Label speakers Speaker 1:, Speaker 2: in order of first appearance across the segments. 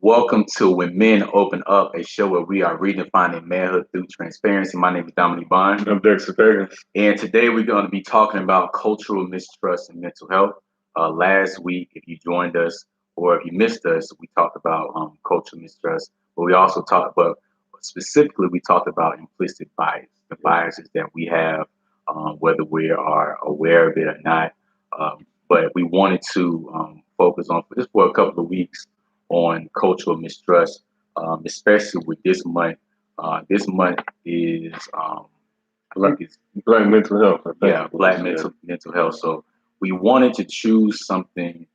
Speaker 1: Welcome to When Men Open Up, a show where we are redefining manhood through transparency. My name is Dominique.
Speaker 2: I'm Dexter Peggins.
Speaker 1: And today we're going to be talking about cultural mistrust and mental health. Last week, if you joined us or if you missed us, we talked about cultural mistrust, but we also talked about, specifically, we talked about implicit bias, the biases that we have, whether we are aware of it or not. But we wanted to focus on just for a couple of weeks on cultural mistrust, especially with this month. This month is I think it's
Speaker 2: Black mental health. I think.
Speaker 1: yeah, Black mental health. So we wanted to choose something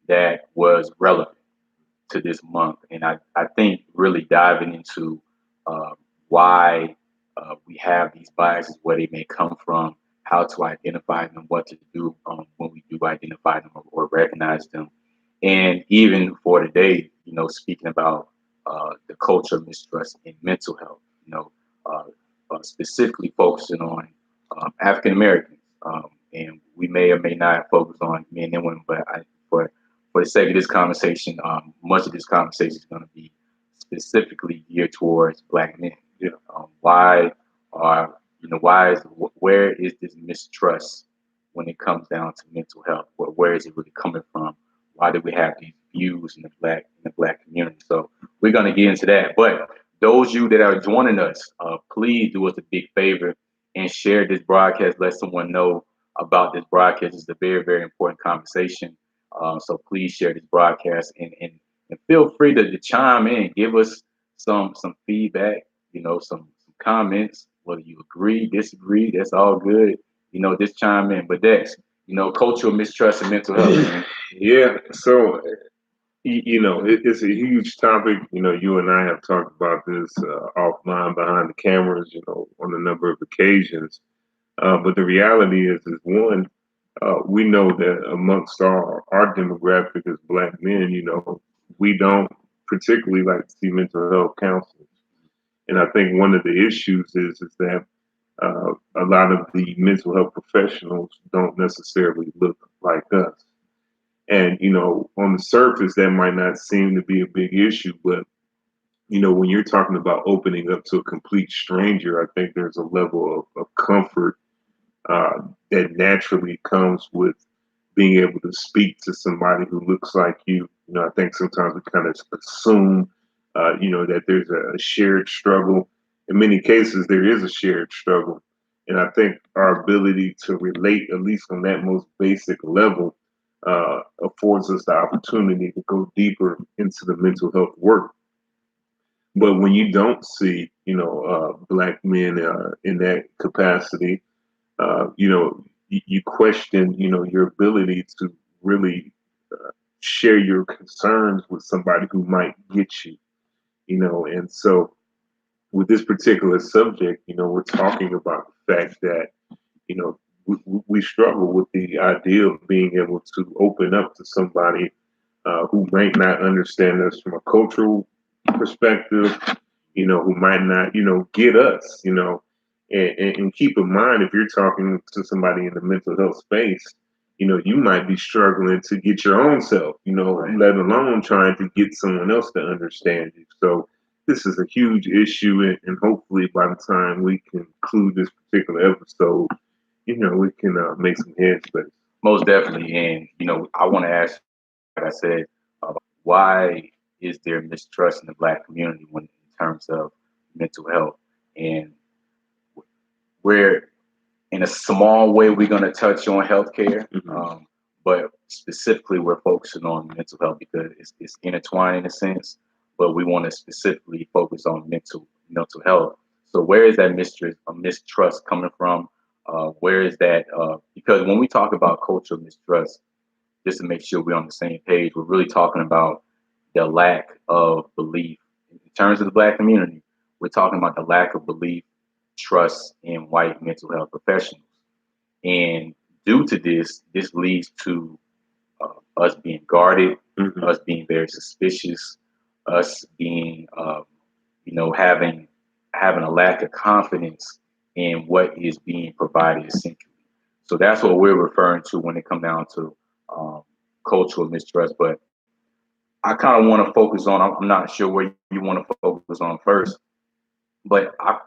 Speaker 1: that was relevant to this month, and I think really diving into uh, why we have these biases, where they may come from, how to identify them, what to do when we do identify them or recognize them, and even for today, speaking about the culture of mistrust in mental health, uh, specifically focusing on African Americans, and we may or may not focus on men and women, but for the sake of this conversation, much of this conversation is going to be specifically geared towards Black men.
Speaker 2: Yeah.
Speaker 1: Why are where is this mistrust when it comes down to mental health? Where is it really coming from? Why do we have these views in the black community? So we're going to get into that. But those of you that are joining us, please do us a big favor and share this broadcast. Let someone know about this broadcast. It's a very, very important conversation. So please share this broadcast and feel free to chime in, give us some feedback, some comments, whether you agree, disagree, that's all good. Just chime in. But Dex, cultural mistrust and mental health, man.
Speaker 2: Yeah. So, it's a huge topic. You and I have talked about this offline behind the cameras, on a number of occasions. But the reality is one, we know that amongst our demographic as Black men, we don't particularly like to see mental health counselors. And I think one of the issues is that a lot of the mental health professionals don't necessarily look like us. And, on the surface, that might not seem to be a big issue, but, when you're talking about opening up to a complete stranger, I think there's a level of comfort that naturally comes with being able to speak to somebody who looks like you. I think sometimes we kind of assume, that there's a shared struggle. In many cases, there is a shared struggle. And I think our ability to relate, at least on that most basic level, affords us the opportunity to go deeper into the mental health work. But when you don't see, Black men in that capacity, you question, your ability to really share your concerns with somebody who might get you, and so with this particular subject, we're talking about the fact that, we struggle with the idea of being able to open up to somebody who might not understand us from a cultural perspective, who might not, get us, and keep in mind, if you're talking to somebody in the mental health space, you might be struggling to get your own self, let alone trying to get someone else to understand you. So this is a huge issue, and hopefully by the time we conclude this particular episode, we can make some headspace.
Speaker 1: Most definitely. And, I want to ask, like I said, why is there mistrust in the Black community when in terms of mental health? And we're in a small way we're going to touch on healthcare, but specifically we're focusing on mental health because it's intertwined in a sense. But we want to specifically focus on mental health. So where is that mistrust coming from? Where is that? Because when we talk about cultural mistrust, just to make sure we're on the same page, we're really talking about the lack of belief in terms of the Black community. We're talking about the lack of belief, trust in white mental health professionals. And due to this leads to us being guarded, us being very suspicious, us being, having a lack of confidence in what is being provided essentially. So that's what we're referring to when it comes down to cultural mistrust. But I kind of want to focus on. I'm not sure where you want to focus on first, but I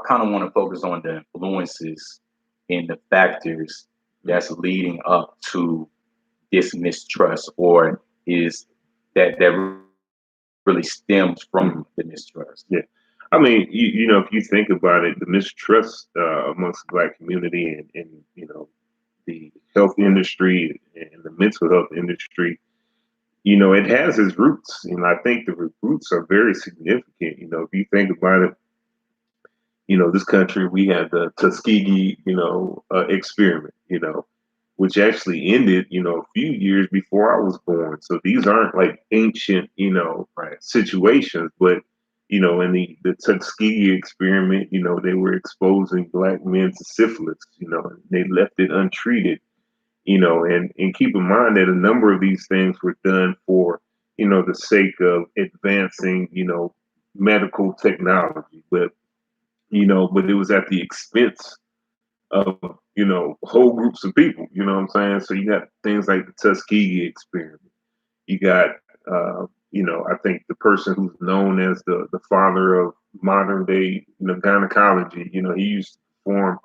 Speaker 1: kind of want to focus on the influences and the factors that's leading up to this mistrust, or is that really stems from the mistrust.
Speaker 2: Yeah. I mean, if you think about it, the mistrust amongst the black community and the health industry and the mental health industry, it has its roots. I think the roots are very significant. If you think about it, this country, we had the Tuskegee, experiment, which actually ended, a few years before I was born. So these aren't like ancient,
Speaker 1: Right.
Speaker 2: situations, but in the Tuskegee experiment, they were exposing black men to syphilis, and they left it untreated, and keep in mind that a number of these things were done for, the sake of advancing, medical technology, but it was at the expense of, whole groups of people, you know what I'm saying? So you got things like the Tuskegee experiment. You got, I think the person who's known as the father of modern day, gynecology, he used to perform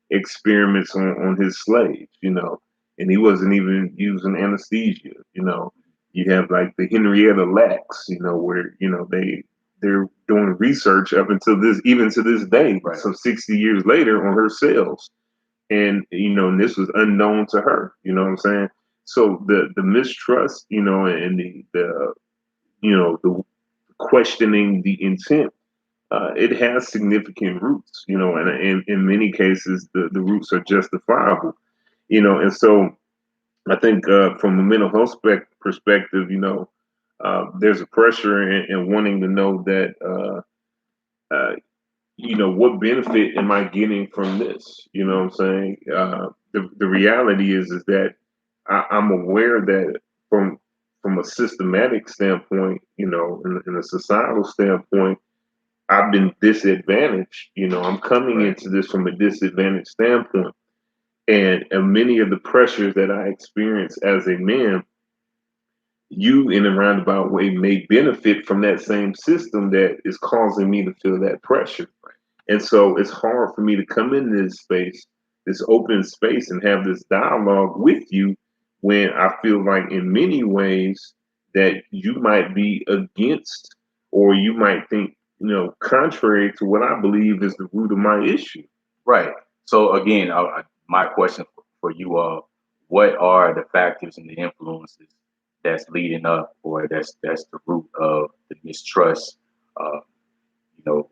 Speaker 2: experiments on his slaves, and he wasn't even using anesthesia, You have like the Henrietta Lacks, where, they're doing research up until even to this day,
Speaker 1: Right.
Speaker 2: some 60 years later on her cells. And this was unknown to her, you know what I'm saying? So the mistrust, and the questioning the intent, it has significant roots, and in many cases the roots are justifiable, and so I think from a mental health perspective, there's a pressure in wanting to know that uh, what benefit am I getting from this? You know what I'm saying? The reality is that I'm aware that from a systematic standpoint, in a societal standpoint, I've been disadvantaged. I'm coming
Speaker 1: Right.
Speaker 2: into this from a disadvantaged standpoint, and many of the pressures that I experience as a man, you in a roundabout way may benefit from that same system that is causing me to feel that pressure. And so it's hard for me to come into this space, this open space, and have this dialogue with you when I feel like in many ways that you might be against, or you might think, contrary to what I believe is the root of my issue.
Speaker 1: Right. So again, my question for you all: what are the factors and the influences that's leading up, or that's the root of the mistrust, uh, you know,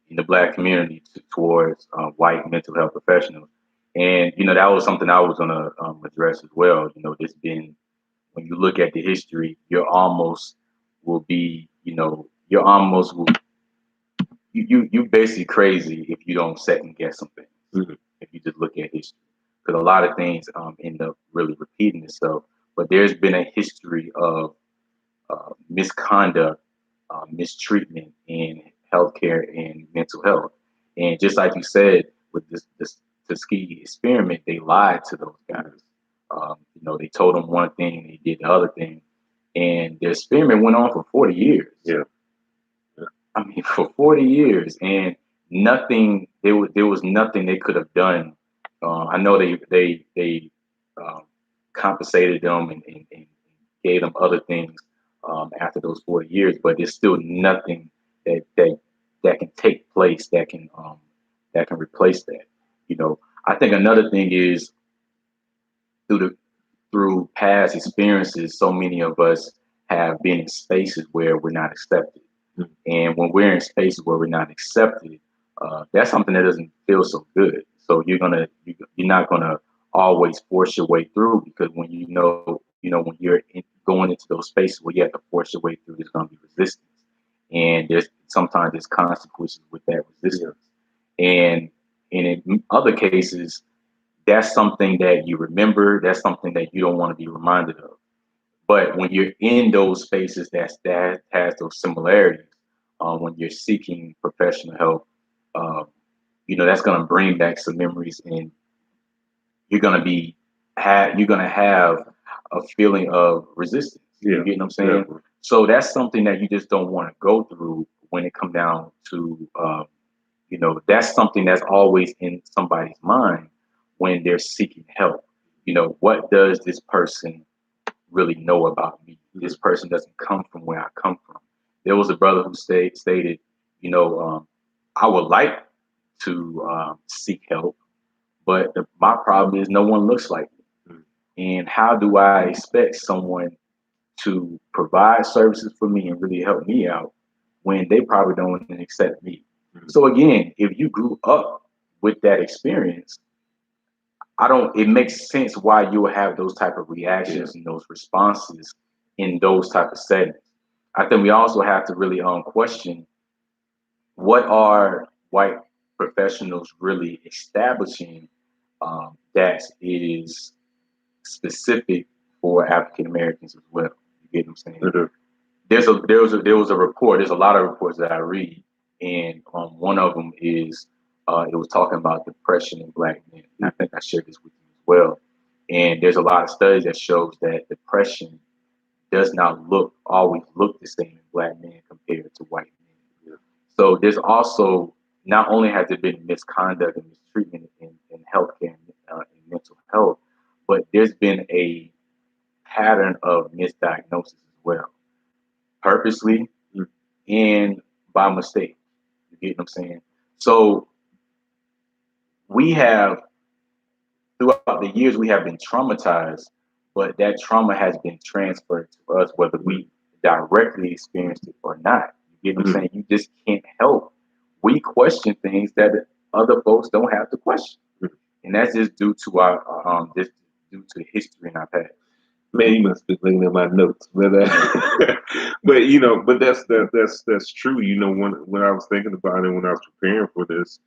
Speaker 1: in the black community towards white mental health professionals? And that was something I was gonna address as well. There's been, when you look at the history, you're almost will you basically crazy if you don't second guess something.
Speaker 2: Mhm.
Speaker 1: If you just look at history, because a lot of things end up really repeating itself. But there's been a history of misconduct, mistreatment in healthcare and mental health. And just like you said, with this Tuskegee experiment, they lied to those guys. They told them one thing, they did the other thing, and the experiment went on for 40 years.
Speaker 2: Yeah.
Speaker 1: I mean, for 40 years, and nothing. There was nothing they could have done. I know they um, compensated them and gave them other things after those 40 years, but there's still nothing that can take place that can replace that. I think another thing is through the through past experiences, so many of us have been in spaces where we're not accepted. And when we're in spaces where we're not accepted, that's something that doesn't feel so good. So you're not gonna always force your way through, because when when going into those spaces where you have to force your way through, there's gonna be resistance, and there's consequences with that resistance. And in other cases, that's something that you remember. That's something that you don't want to be reminded of. But when you're in those spaces that has those similarities, when you're seeking professional help, um, that's going to bring back some memories, and you're going to be you're going to have a feeling of resistance. You
Speaker 2: Yeah,
Speaker 1: get what I'm saying?
Speaker 2: definitely.
Speaker 1: So that's something that you just don't want to go through when it come down to, that's something that's always in somebody's mind when they're seeking help. What does this person really know about me?
Speaker 2: Mhm.
Speaker 1: This person doesn't come from where I come from. There was a brother who stated, you know, um, I would like to seek help, but my problem is no one looks like
Speaker 2: Mhm.
Speaker 1: me. And how do I expect someone to provide services for me and really help me out when they probably don't accept me?
Speaker 2: Mhm.
Speaker 1: So again, if you grew up with that experience, I don't. It makes sense why you will have those type of
Speaker 2: Yeah.
Speaker 1: reactions and those responses in those type of settings. I think we also have to really question what are white professionals really establishing that is specific for African Americans as well. You get what I'm saying?
Speaker 2: Mhm.
Speaker 1: There was a report. There's a lot of reports that I read, and one of them is it was talking about depression in Black men. And I think I shared this with you as well. And there's a lot of studies that shows that depression does not always look the same in Black men compared to white men.
Speaker 2: Yeah.
Speaker 1: So there's also, not only has there been misconduct and mistreatment in healthcare and mental health, but there's been a pattern of misdiagnosis as well, purposely
Speaker 2: Mhm.
Speaker 1: and by mistake. You get what I'm saying? So we have, throughout the years, we have been traumatized, but that trauma has been transferred to us, whether we directly experienced it or not. You get what I'm
Speaker 2: Mhm.
Speaker 1: saying? You just can't help. We question things that other folks don't have to question,
Speaker 2: Mhm.
Speaker 1: and that's just due to our this due to history in our past.
Speaker 2: Man, you must be looking at my notes, but but but that's true. When I was thinking about it, when I was preparing for this,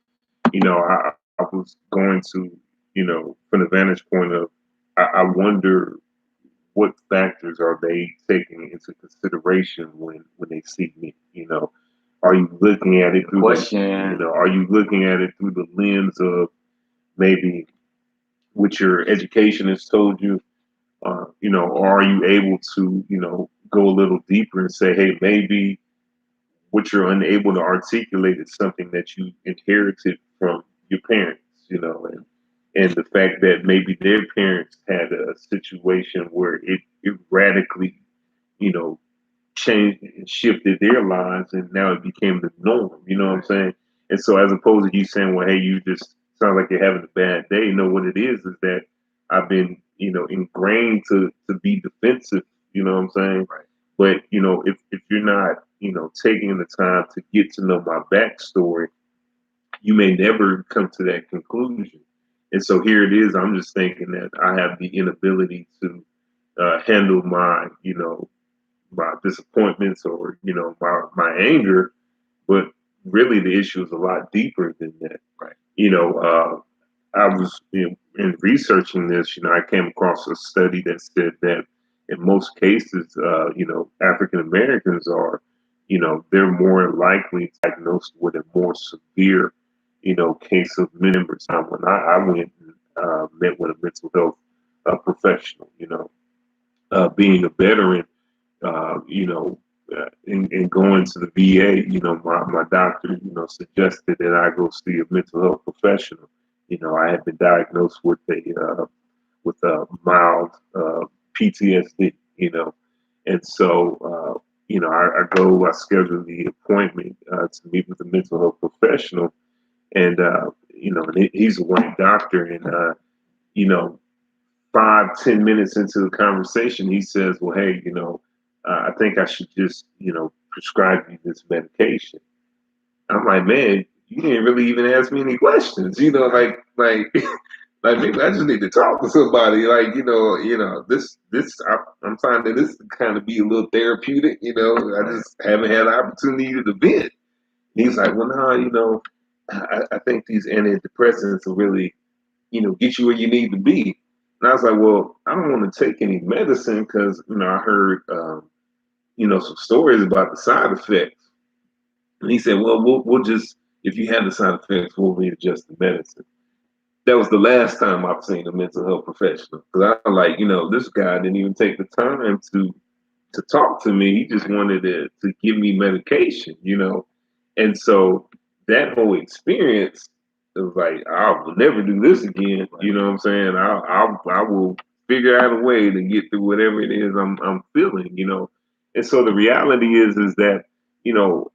Speaker 2: I was going to, from the vantage point of, I wonder what factors are they taking into consideration when they see me. Are you looking at it
Speaker 1: The
Speaker 2: through
Speaker 1: question,
Speaker 2: are you looking at it through the lens of maybe what your education has told you? Or are you able to, go a little deeper and say, hey, maybe what you're unable to articulate is something that you inherited from your parents, and the fact that maybe their parents had a situation where it radically, you know, changed and shifted their lives, and now it became the norm. You know what I'm
Speaker 1: right?
Speaker 2: saying? And so, as opposed to you saying, "Well, hey, you just sound like you're having a bad day," what it is that I've been, ingrained to be defensive. You know what I'm saying?
Speaker 1: Right.
Speaker 2: But if you're not, taking the time to get to know my backstory, you may never come to that conclusion. And so here it is. I'm just thinking that I have the inability to handle my disappointments or my anger, but really the issue is a lot deeper than that.
Speaker 1: Right.
Speaker 2: You know, I was in researching this. I came across a study that said that in most cases, African Americans are, they're more likely diagnosed with a more severe, case of mental time. When I went and met with a mental health professional, being a veteran, in going to the VA, my doctor, suggested that I go see a mental health professional. I had been diagnosed with a mild PTSD, and so I go, I schedule the appointment to meet with a mental health professional, and he's a white doctor, and you know 5, 10 minutes into the conversation, he says, "Well, hey, I think I should just, prescribe you this medication." I'm like, "Man, you didn't really even ask me any questions,
Speaker 1: Right.
Speaker 2: like maybe I just need to talk to somebody, like, I'm finding this to kind of be a little therapeutic, I
Speaker 1: Right.
Speaker 2: just haven't had an opportunity to vent." He's like, "Well, no, I think these antidepressants will really, get you where you need to be." And I was like, "Well, I don't want to take any medicine because, I heard, some stories about the side effects." And he said, "Well, we'll just, if you have the side effects, we'll readjust the medicine." that was the last time I've seen a mental health professional. Because I like, this guy didn't even take the time to talk to me. He just wanted to give me medication. And so that whole experience, it was like, I will never do this again. You know what I'm saying? I will figure out a way to get through whatever it is I'm feeling. And so the reality is that, you know,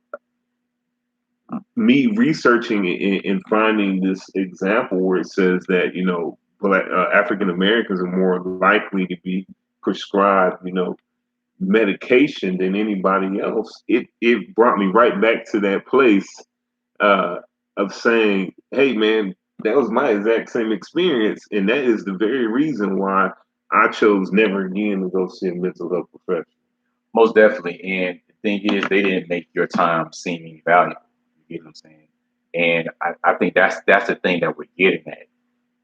Speaker 2: me researching and finding this example where it says that, Black African Americans are more likely to be prescribed, medication than anybody else. It brought me right back to that place uh, of saying, "Hey, man, that was my exact same experience, and that is the very reason why I chose never again to go see a mental health professional."
Speaker 1: Most definitely. And the thing is, they didn't make your time seem invaluable. You get what I'm saying? And I think that's the thing that we're getting at.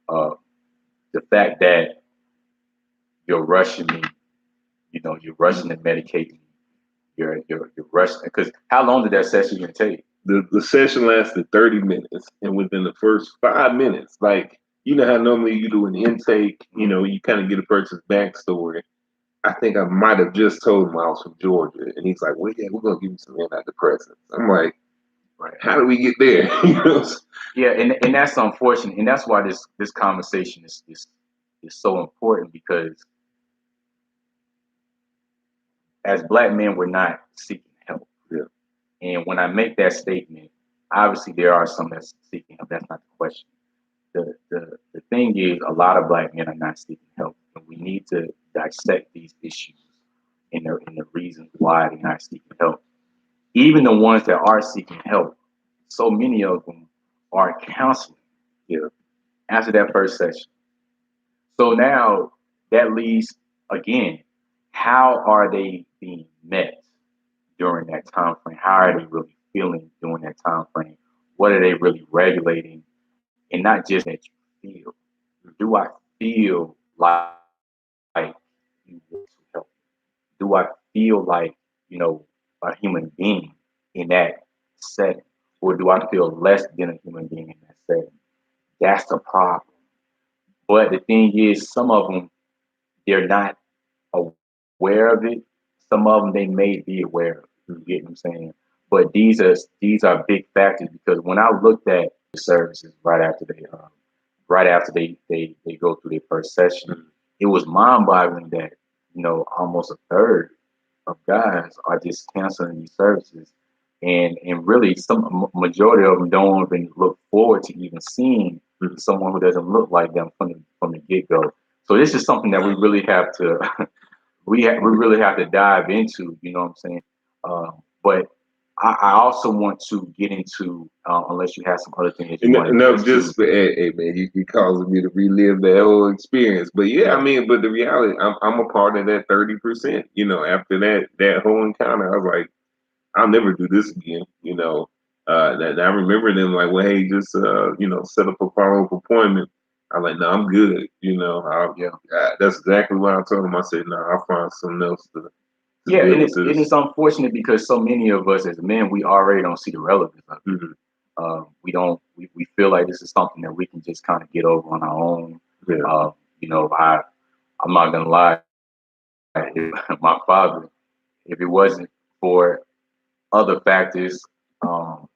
Speaker 1: Uh, the fact that you're rushing me, you're rushing to medicate me. You're rushing because how long did that session even take?
Speaker 2: The session lasted 30 minutes, and within the first 5 minutes, like how normally you do an intake, you kind of get a person's backstory. I think I might have just told him I was from Georgia, and he's like, "Well, yeah, we're gonna give you some antidepressants." I'm like,
Speaker 1: Right.
Speaker 2: "How do we get there?"
Speaker 1: Yeah, and that's unfortunate, and that's why this conversation is so important because as Black men, we're not seeking help.
Speaker 2: Yeah.
Speaker 1: And when I make that statement, obviously there are some that's seeking help. That's not the question. The thing is, a lot of Black men are not seeking help, and we need to dissect these issues and the reasons why they're not seeking help. Even the ones that are seeking help, so many of them are counseling.
Speaker 2: Yeah.
Speaker 1: After that first session. So now that leads again, how are they being met during that time frame? How are they really feeling during that time frame? What are they really regulating? And not just that you feel. Do I feel like you want to help? Do I feel like, a human being in that setting? Or do I feel less than a human being in that setting? That's the problem. But the thing is, some of them, they're not aware of it. Some of them, they may be aware of it. You get what I'm saying? But these are big factors because when I looked at the services right after they go through their first session, it was mind-boggling that almost a third of guys are just canceling these services, and really some majority of them don't even look forward to even seeing someone who doesn't look like them from the get go. So this is something that we really have to we really have to dive into. You know what I'm saying? But I also want to get into unless you have some other things that you want to
Speaker 2: No,
Speaker 1: address too.
Speaker 2: just hey, man, you causing me to relive that whole experience. But yeah, I mean, but the reality, I'm a part of that 30%. After that whole encounter, I was like, I'll never do this again. That I remember them like, well, hey, just set up a follow up appointment. I'm like, no, I'm good.
Speaker 1: Yeah.
Speaker 2: That's exactly what I told them. I said, no, I'll find something else to
Speaker 1: Yeah,
Speaker 2: deal
Speaker 1: and
Speaker 2: with
Speaker 1: it's
Speaker 2: this.
Speaker 1: unfortunate because so many of us as men, we already don't see the relevance of it.
Speaker 2: Mm-hmm.
Speaker 1: We don't. We feel like this is something that we can just kind of get over on our own.
Speaker 2: Yeah.
Speaker 1: I'm not gonna lie. My father, if it wasn't for other factors, um,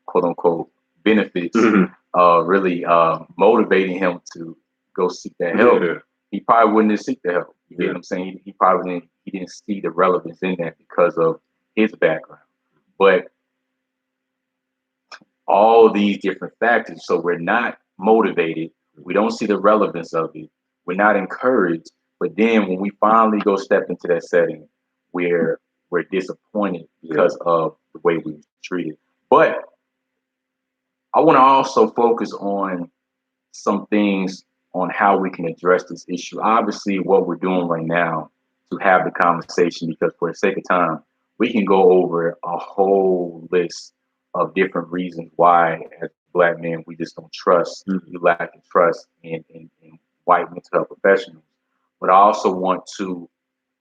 Speaker 1: quote unquote benefits,
Speaker 2: Mm-hmm.
Speaker 1: really motivating him to go seek that help,
Speaker 2: Yeah.
Speaker 1: he probably wouldn't have seek the help. You get
Speaker 2: Yeah.
Speaker 1: what I'm saying? He probably didn't see the relevance in that because of his background. But all these different factors, so we're not motivated. We don't see the relevance of it. We're not encouraged. But then when we finally go step into that setting, we're disappointed because of the way we were treated. But I want to also focus on some things on how we can address this issue. Obviously, what we're doing right now to have the conversation, because for the sake of time, we can go over a whole list of different reasons why, as Black men, we just don't trust, we lack in trust in white mental health professionals. But I also want to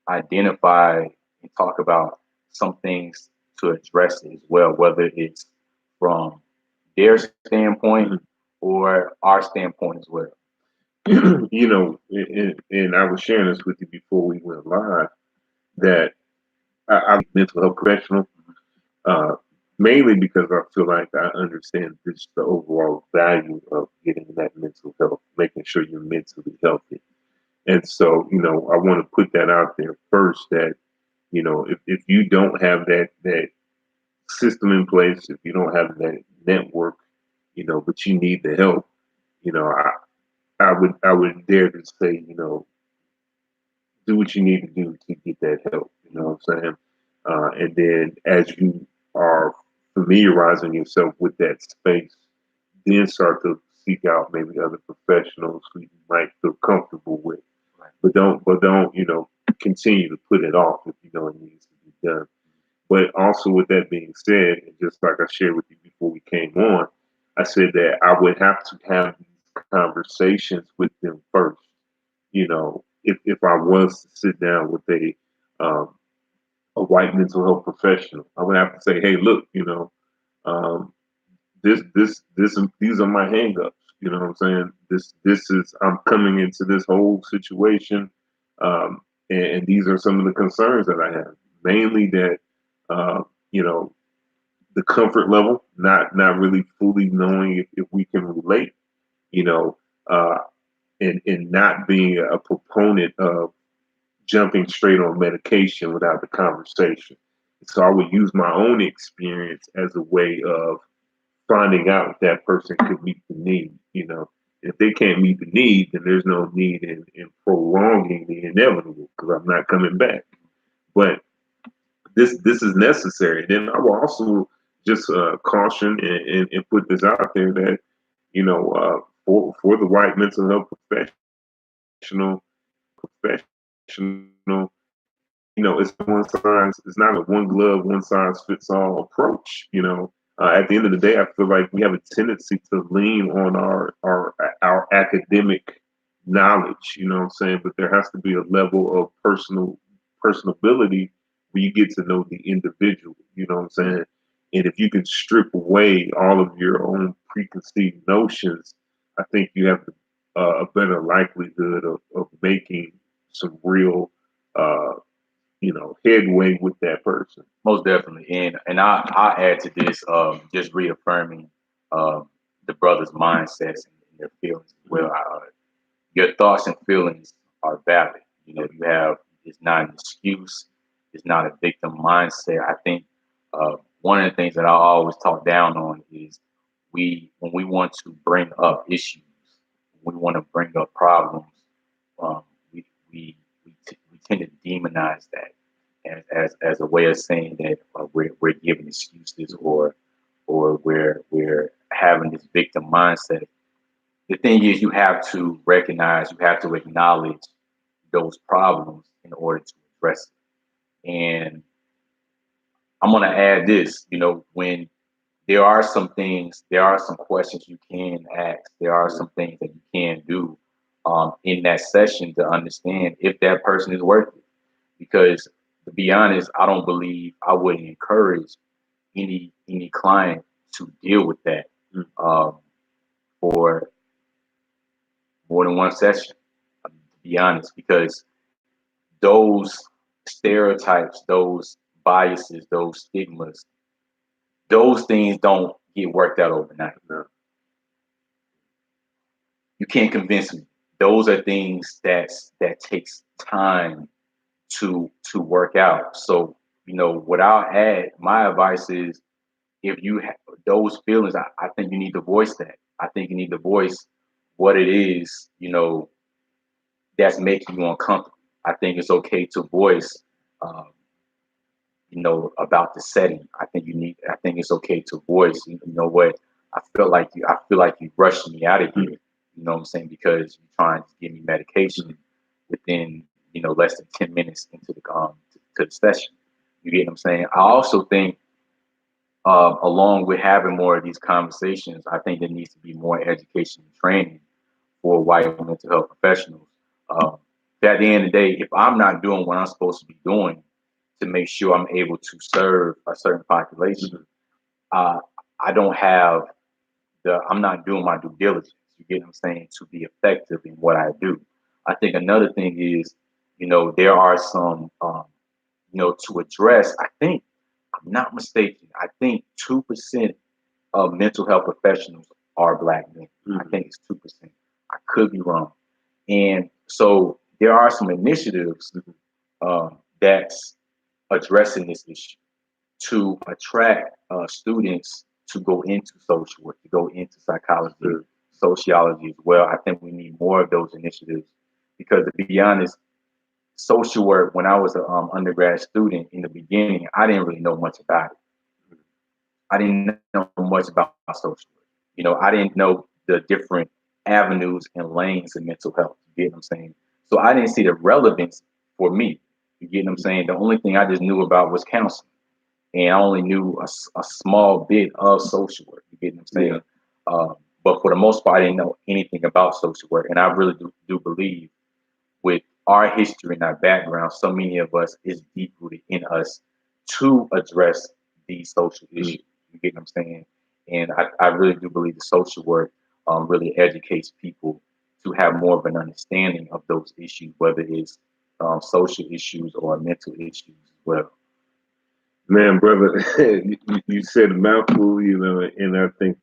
Speaker 1: identify and talk about some things to address it as well, whether it's from their standpoint or our standpoint as well?
Speaker 2: And I was sharing this with you before we went live that I'm a mental health professional, uh, mainly because I feel like I understand this the overall value of getting that mental health, making sure you're mentally healthy. And so, I want to put that out there first that, if you don't have that system in place, if you don't have that network, but you need the help, you know, I would dare to say, do what you need to do to get that help. You know what I'm saying? And then as you are familiarizing yourself with that space, then start to seek out maybe other professionals who you might feel comfortable with.
Speaker 1: Right.
Speaker 2: But don't, continue to put it off if you know it needs to be done. But also with that being said, and just like I shared with you before we came on, I said that I would have to have these conversations with them first. If I was to sit down with um, a white mental health professional, I would have to say, hey, look, um, these are my hangups. You know what I'm saying? This is I'm coming into this whole situation, and these are some of the concerns that I have. Mainly that, uh, you know, the comfort level, not really fully knowing if we can relate. You know, uh, and not being a proponent of jumping straight on medication without the conversation. So I would use my own experience as a way of finding out if that person could meet the need. If they can't meet the need, then there's no need in prolonging the inevitable because I'm not coming back. But this is necessary. Then I will also just caution and put this out there that for the white mental health professional, it's not a one glove, one size fits all approach. At the end of the day, I feel like we have a tendency to lean on our academic knowledge. You know what I'm saying? But there has to be a level of personability where you get to know the individual. You know what I'm saying? And if you can strip away all of your own preconceived notions, I think you have a better likelihood of making some real uh, headway with that person.
Speaker 1: Most definitely, and I add to this, just reaffirming the brothers' mindsets and their feelings as well. Your thoughts and feelings are valid. You have it's not an excuse. It's not a victim mindset. I think one of the things that I always talk down on is when we want to bring up issues, when we want to bring up problems, um, we we tend to demonize that as a way of saying that we're giving excuses or we're having this victim mindset. The thing is, you have to recognize, you have to acknowledge those problems in order to address it. And I'm going to add this, when there are some things, there are some questions you can ask, there are some things that you can do in that session to understand if that person is worth it. Because to be honest, I don't believe I wouldn't encourage any client to deal with that for more than one session. To be honest, because those stereotypes, those biases, those stigmas, those things don't get worked out overnight.
Speaker 2: No.
Speaker 1: You can't convince me. Those are things that takes time to work out. So what I'll add, my advice is if you have those feelings, I think you need to voice that. I think you need to voice what it is, that's making you uncomfortable. I think it's okay to voice, um, about the setting. I think it's okay to voice, you know what, I feel like you rushed me out of here. You know what I'm saying? Because you're trying to give me medication within, less than 10 minutes into to the session. You get what I'm saying? I also think, along with having more of these conversations, I think there needs to be more education and training for white mental health professionals. Um, at the end of the day, if I'm not doing what I'm supposed to be doing to make sure I'm able to serve a certain population, uh, I don't have I'm not doing my due diligence. You get what I'm saying? To be effective in what I do. I think another thing is, there are some, to address. I think I'm not mistaken. I think 2% of mental health professionals are Black men. I think it's 2%. I could be wrong. And so there are some initiatives that's addressing this issue to attract students to go into social work, to go into psychology, sociology as well. I think we need more of those initiatives because, to be honest, social work, when I was an undergrad student in the beginning, I didn't really know much about it. I didn't know much about social work. I didn't know the different avenues and lanes in mental health. You get what I'm saying? So I didn't see the relevance for me. You get what I'm saying? The only thing I just knew about was counseling, and I only knew a small bit of social work. You get what I'm saying? But for the most part, I didn't know anything about social work, and I really do believe with our history and our background, so many of us is deep rooted in us to address these social issues. You get what I'm saying? And I really do believe the social work really educates people to have more of an understanding of those issues, whether it's social issues or mental issues as well.
Speaker 2: Man, brother, you said a mouthful, and I think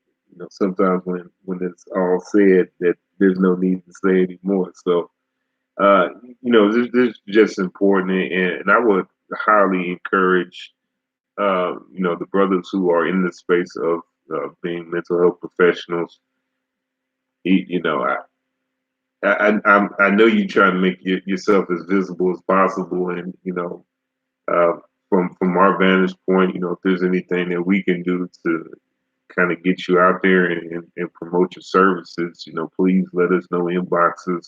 Speaker 2: sometimes when it's all said, that there's no need to say anymore. So, this is just important, and I would highly encourage, the brothers who are in the space of being mental health professionals. You know, I know you try to make yourself as visible as possible, and uh, from our vantage point, if there's anything that we can do to kind of get you out there and promote your services, please let us know inboxes,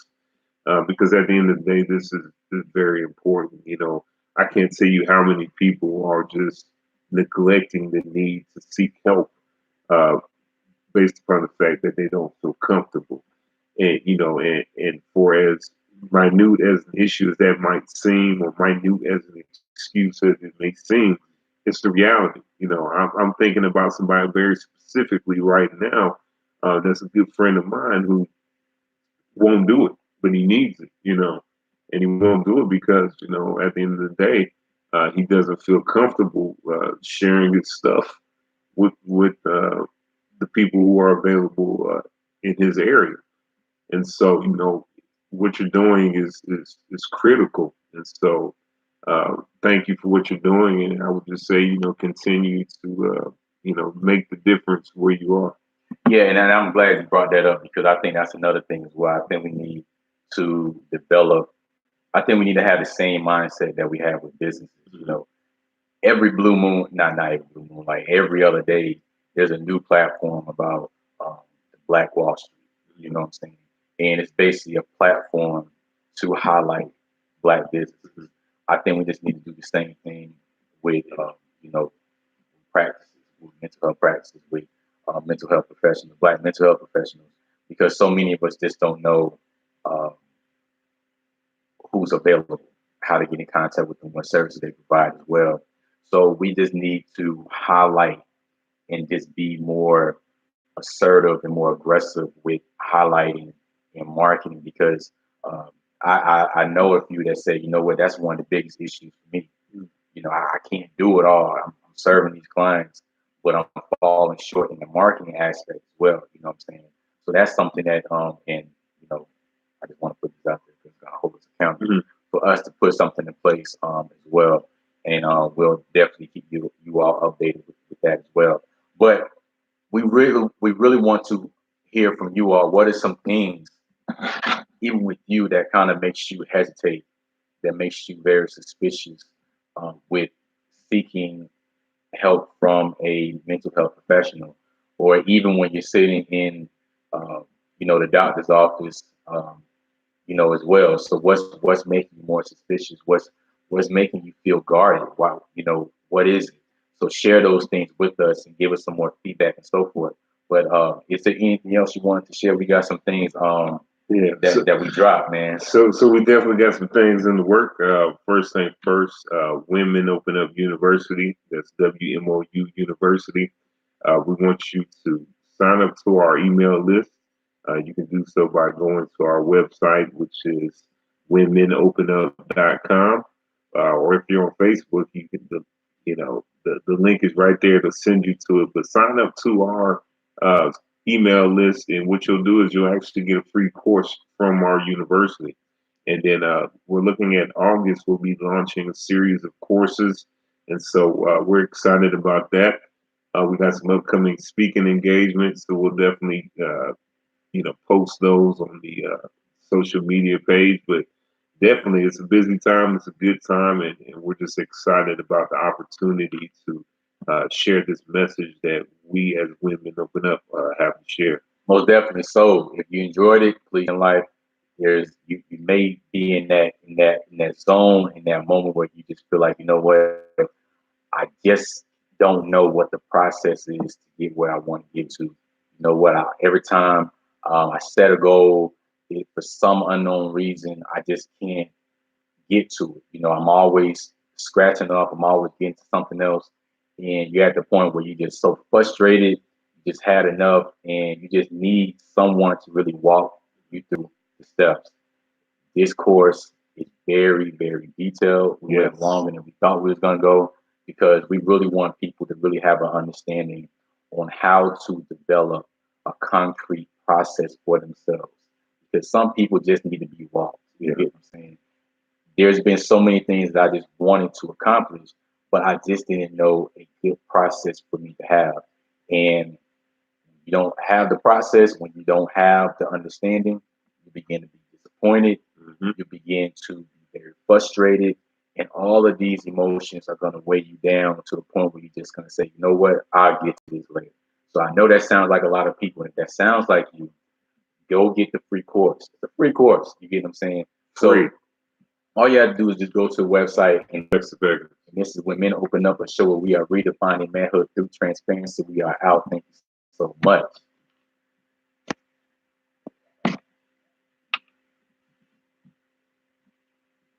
Speaker 2: because at the end of the day, this is very important. I can't tell you how many people are just neglecting the need to seek help uh, based upon the fact that they don't feel comfortable. And for as minute as an issue as that might seem, or minute as an excuse as it may seem, it's the reality. I'm thinking about somebody very specifically right now. That's a good friend of mine who won't do it, but he needs it. And he won't do it because at the end of the day, he doesn't feel comfortable sharing his stuff with the people who are available in his area. And so, what you're doing is critical. And so, thank you for what you're doing. And I would just say, continue to, make the difference where you are.
Speaker 1: Yeah, and I'm glad you brought that up because I think that's another thing as well. I think we need to develop. I think we need to have the same mindset that we have with businesses. Every blue moon, not every blue moon, like every other day, there's a new platform about the Black Wall Street. You know what I'm saying? And it's basically a platform to highlight Black businesses. I think we just need to do the same thing with, practices, with mental health practices, with mental health professionals, Black mental health professionals, because so many of us just don't know uh, who's available, how to get in contact with them, what services they provide as well. So we just need to highlight and just be more assertive and more aggressive with highlighting and marketing because I know a few that say, what, that's one of the biggest issues for me. I can't do it all. I'm serving these clients, but I'm falling short in the marketing aspect as well. You know what I'm saying? So that's something that, and, I just want to put this out there because I hold us accountable for us to put something in place as well. And we'll definitely keep you all updated with that as well. But we really want to hear from you all. What are some things, even with you, that kind of makes you hesitate, that makes you very suspicious with seeking help from a mental health professional, or even when you're sitting in, the doctor's office, as well. So what's making you more suspicious? What's making you feel guarded? Why, what is it? So share those things with us and give us some more feedback and so forth. But is there anything else you wanted to share? We got some things that we dropped, man.
Speaker 2: So we definitely got some things in the work. First thing first, Women Open Up University. That's WMOU University. We want you to sign up to our email list, you can do so by going to our website, which is whenmenopenup.com. Or if you're on Facebook, you can, the link is right there to send you to it. But sign up to our uh, email list, and what you'll do is you'll actually get a free course from our university. And then we're looking at August, we'll be launching a series of courses. And so we're excited about that. We got some upcoming speaking engagements, so we'll definitely, post those on the social media page. But definitely, it's a busy time. It's a good time, and we're just excited about the opportunity to share this message that we as women open up have to share.
Speaker 1: Most definitely. So if you enjoyed it, please in life, you may be in that zone, in that moment where you just feel like, you know what, I just don't know what the process is to get where I want to get to. You know what? Every time I set a goal, if for some unknown reason I just can't get to it. I'm always scratching off. I'm always getting to something else, and you're at the point where you're just so frustrated. You just had enough, and you just need someone to really walk you through the steps. This course is very, very detailed. We went
Speaker 2: Yes.
Speaker 1: longer than we thought we was gonna go because we really want people to really have an understanding on how to develop a concrete process for themselves. Because some people just need to be walked. You
Speaker 2: Yeah.
Speaker 1: get what I'm saying? There's been so many things that I just wanted to accomplish, but I just didn't know a good process for me to have. And you don't have the process, when you don't have the understanding, you begin to be disappointed,
Speaker 2: Hmm.
Speaker 1: you begin to be very frustrated, and all of these emotions are going to weigh you down to the point where you're just going to say, you know what, I'll get to this later. So I know that sounds like a lot of people. If that sounds like you, go get the free course. It's a free course. You get what I'm saying?
Speaker 2: Free.
Speaker 1: So all you have to do is just go to the website, and
Speaker 2: Dexter Peggins.
Speaker 1: this is when men open up a show where we are redefining manhood through transparency. We are out. Thank you so much.